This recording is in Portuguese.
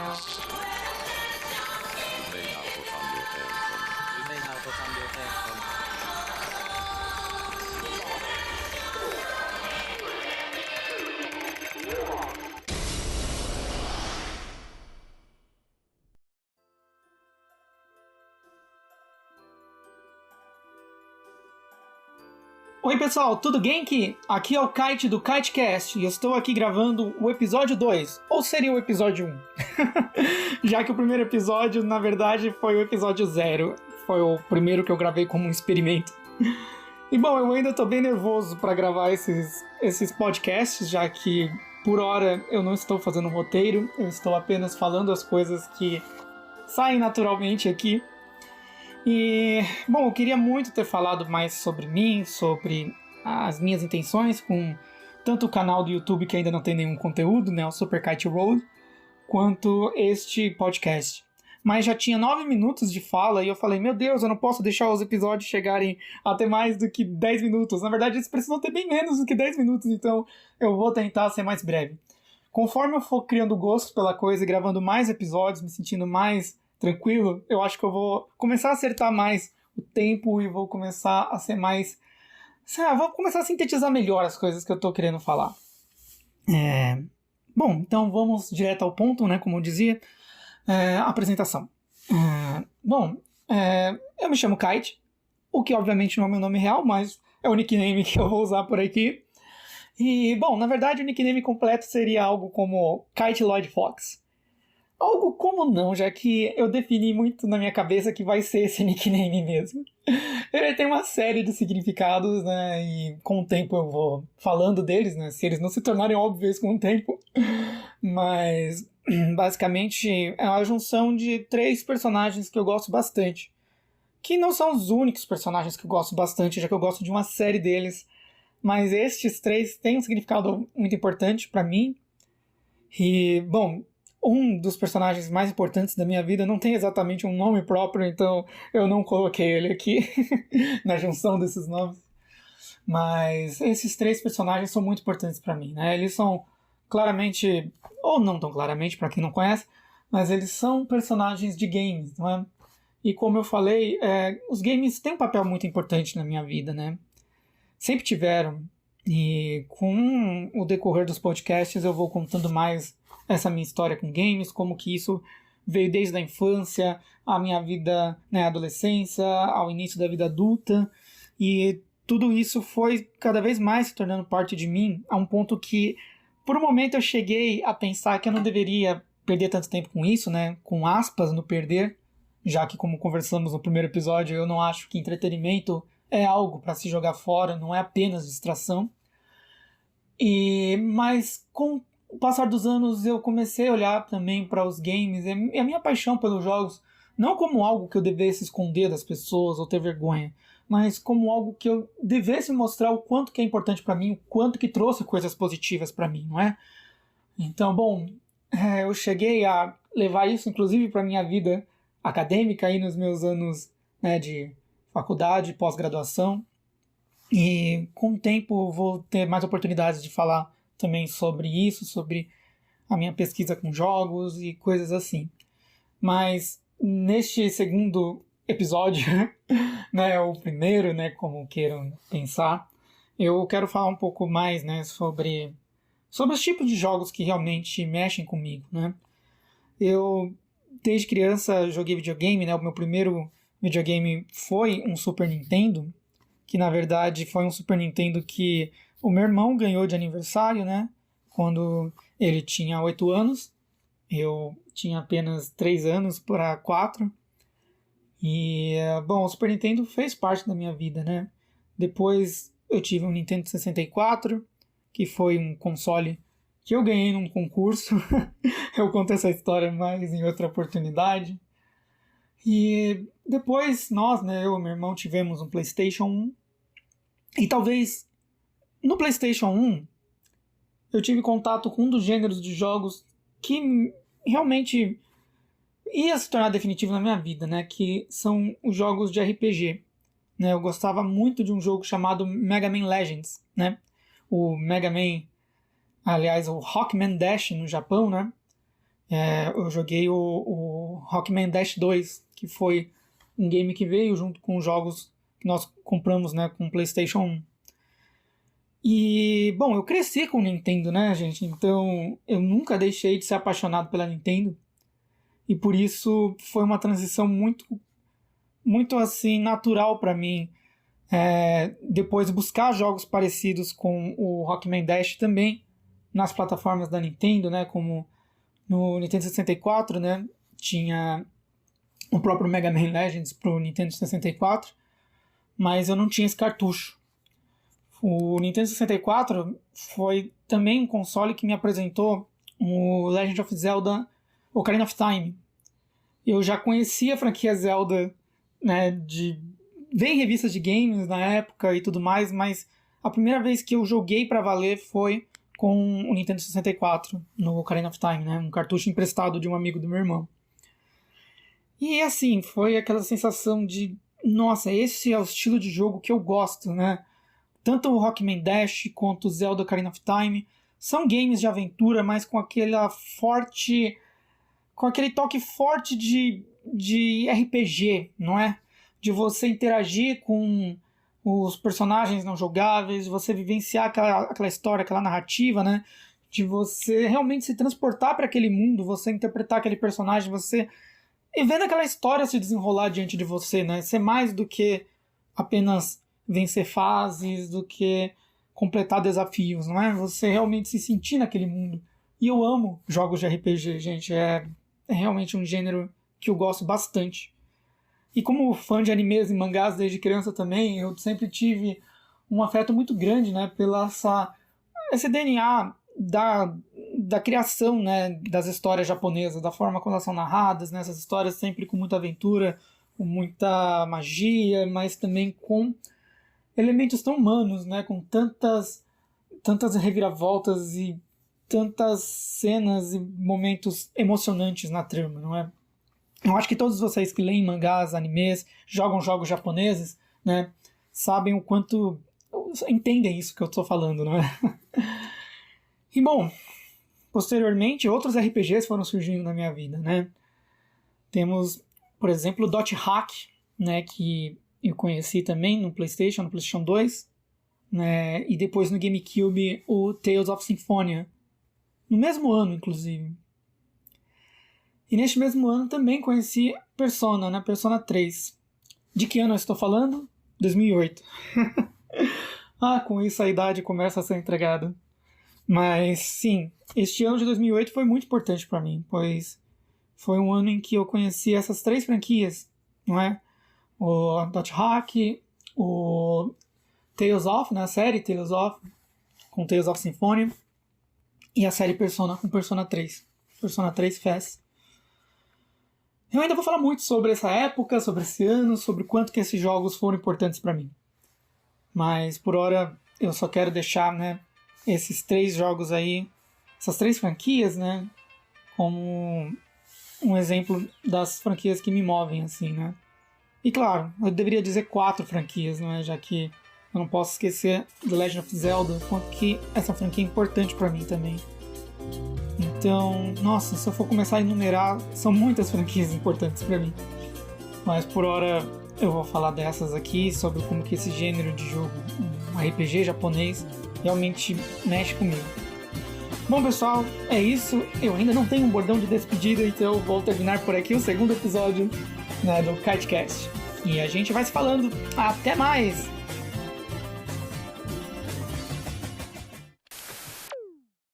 may now put on your headphones. You may now put on your headphones. Oi pessoal, tudo Genki? Aqui é o Kite do KiteCast e eu estou aqui gravando o episódio 2, ou seria o episódio 1, já que o primeiro episódio na verdade foi o episódio 0, foi o primeiro que eu gravei como um experimento. E bom, eu ainda estou bem nervoso para gravar esses podcasts, já que por hora eu não estou fazendo um roteiro, eu estou apenas falando as coisas que saem naturalmente aqui. E, bom, eu queria muito ter falado mais sobre mim, sobre as minhas intenções com tanto o canal do YouTube que ainda não tem nenhum conteúdo, né, o Super Kite Road, quanto este podcast. Mas já tinha 9 minutos de fala e eu falei, meu Deus, eu não posso deixar os episódios chegarem a ter mais do que 10 minutos. Na verdade, eles precisam ter bem menos do que 10 minutos, então eu vou tentar ser mais breve. Conforme eu for criando gosto pela coisa e gravando mais episódios, me sentindo mais tranquilo, eu acho que eu vou começar a acertar mais o tempo e vou começar a ser mais... vou começar a sintetizar melhor as coisas que eu tô querendo falar. Bom, então vamos direto ao ponto, né, como eu dizia, apresentação. Eu me chamo Kite, o que obviamente não é meu nome real, mas é o nickname que eu vou usar por aqui. E, bom, na verdade o nickname completo seria algo como Kite Lloyd Fox. Algo como não, já que eu defini muito na minha cabeça que vai ser esse nickname mesmo. Ele tem uma série de significados, né, e com o tempo eu vou falando deles, né, se eles não se tornarem óbvios com o tempo. Mas, basicamente, é uma junção de 3 personagens que eu gosto bastante. Que não são os únicos personagens que eu gosto bastante, já que eu gosto de uma série deles. Mas estes 3 têm um significado muito importante pra mim. E, bom... Um dos personagens mais importantes da minha vida não tem exatamente um nome próprio, então eu não coloquei ele aqui na junção desses nomes. Mas esses 3 personagens são muito importantes para mim, né? Eles são claramente, ou não tão claramente para quem não conhece, mas eles são personagens de games, não é? E como eu falei, os games têm um papel muito importante na minha vida, né? Sempre tiveram. E com o decorrer dos podcasts eu vou contando mais essa minha história com games, como que isso veio desde a infância, a minha vida na adolescência, ao início da vida adulta, e tudo isso foi cada vez mais se tornando parte de mim, a um ponto que por um momento eu cheguei a pensar que eu não deveria perder tanto tempo com isso, né, com aspas no perder, já que como conversamos no primeiro episódio, eu não acho que entretenimento é algo para se jogar fora, não é apenas distração. Mas com o passar dos anos eu comecei a olhar também para os games e a minha paixão pelos jogos, não como algo que eu devesse esconder das pessoas ou ter vergonha, mas como algo que eu devesse mostrar o quanto que é importante para mim, o quanto que trouxe coisas positivas para mim, não é? Então, bom, eu cheguei a levar isso inclusive para minha vida acadêmica aí nos meus anos, né, de faculdade, pós-graduação. E com o tempo vou ter mais oportunidades de falar também sobre isso, sobre a minha pesquisa com jogos e coisas assim. Mas neste segundo episódio, né, o primeiro, né, como queiram pensar, eu quero falar um pouco mais, né, sobre os tipos de jogos que realmente mexem comigo, né. Eu, desde criança, joguei videogame, né, o meu primeiro videogame foi um Super Nintendo, que na verdade foi um Super Nintendo que o meu irmão ganhou de aniversário, né? Quando ele tinha 8 anos. Eu tinha apenas 3 anos para 4. E, bom, o Super Nintendo fez parte da minha vida, né? Depois eu tive um Nintendo 64, que foi um console que eu ganhei num concurso. Eu conto essa história mais em outra oportunidade. E depois nós, né, eu e meu irmão, tivemos um PlayStation 1. E talvez no PlayStation 1 eu tive contato com um dos gêneros de jogos que realmente ia se tornar definitivo na minha vida, né, que são os jogos de RPG. Né, eu gostava muito de um jogo chamado Mega Man Legends, né, o Mega Man, aliás, o Rockman Dash no Japão, né, Eu joguei o Rockman Dash 2, que foi um game que veio junto com os jogos que nós compramos, né, com o PlayStation 1. E, bom, eu cresci com o Nintendo, né, gente? Então, eu nunca deixei de ser apaixonado pela Nintendo. E por isso foi uma transição muito, muito assim, natural para mim. Depois buscar jogos parecidos com o Rockman Dash também nas plataformas da Nintendo, né? Como no Nintendo 64, né? Tinha o próprio Mega Man Legends para o Nintendo 64, mas eu não tinha esse cartucho. O Nintendo 64 foi também um console que me apresentou o Legend of Zelda Ocarina of Time. Eu já conhecia a franquia Zelda, né, de ver em revistas de games na época e tudo mais, mas a primeira vez que eu joguei pra valer foi com o Nintendo 64, no Ocarina of Time, né, um cartucho emprestado de um amigo do meu irmão. E assim, foi aquela sensação de, nossa, esse é o estilo de jogo que eu gosto, né? Tanto o Rockman Dash quanto o Zelda Ocarina of Time são games de aventura, mas com aquele toque forte de RPG, não é? De você interagir com os personagens não jogáveis, de você vivenciar aquela história, aquela narrativa, né? De você realmente se transportar para aquele mundo, você interpretar aquele personagem, você e vendo aquela história se desenrolar diante de você, né? Ser mais do que apenas vencer fases, do que completar desafios, não é? Você realmente se sentir naquele mundo. E eu amo jogos de RPG, gente. É realmente um gênero que eu gosto bastante. E como fã de animes e mangás desde criança também, eu sempre tive um afeto muito grande, né, pela esse DNA da criação, né, das histórias japonesas, da forma como elas são narradas, né, essas histórias sempre com muita aventura, com muita magia, mas também com elementos tão humanos, né, com tantas reviravoltas e tantas cenas e momentos emocionantes na trama, não é? Eu acho que todos vocês que leem mangás, animes, jogam jogos japoneses, né, sabem o quanto entendem isso que eu estou falando, não é? E bom, posteriormente outros RPGs foram surgindo na minha vida, né? Temos, por exemplo, o Dot Hack, né, que eu conheci também no PlayStation 2, né, e depois no GameCube o Tales of Symphonia, no mesmo ano, inclusive. E neste mesmo ano também conheci Persona, né, Persona 3. De que ano eu estou falando? 2008. Com isso a idade começa a ser entregada. Mas sim, este ano de 2008 foi muito importante para mim, pois foi um ano em que eu conheci essas 3 franquias, não é? O Dot Hack, o Tales of, né, a série Tales of, com Tales of Symphonia, e a série Persona com Persona 3. Persona 3 Fest. Eu ainda vou falar muito sobre essa época, sobre esse ano, sobre quanto que esses jogos foram importantes para mim. Mas por hora eu só quero deixar, né, esses 3 jogos aí, essas 3 franquias, né, como um exemplo das franquias que me movem, assim, né. E claro, eu deveria dizer 4 franquias, não é? Já que eu não posso esquecer The Legend of Zelda, quanto que essa franquia é importante para mim também. Então, nossa, se eu for começar a enumerar, são muitas franquias importantes para mim. Mas por hora eu vou falar dessas aqui, sobre como que esse gênero de jogo, um RPG japonês, realmente mexe comigo. Bom, pessoal, é isso. Eu ainda não tenho um bordão de despedida, então eu vou terminar por aqui o 2º episódio, né, do KiteCast. E a gente vai se falando. Até mais!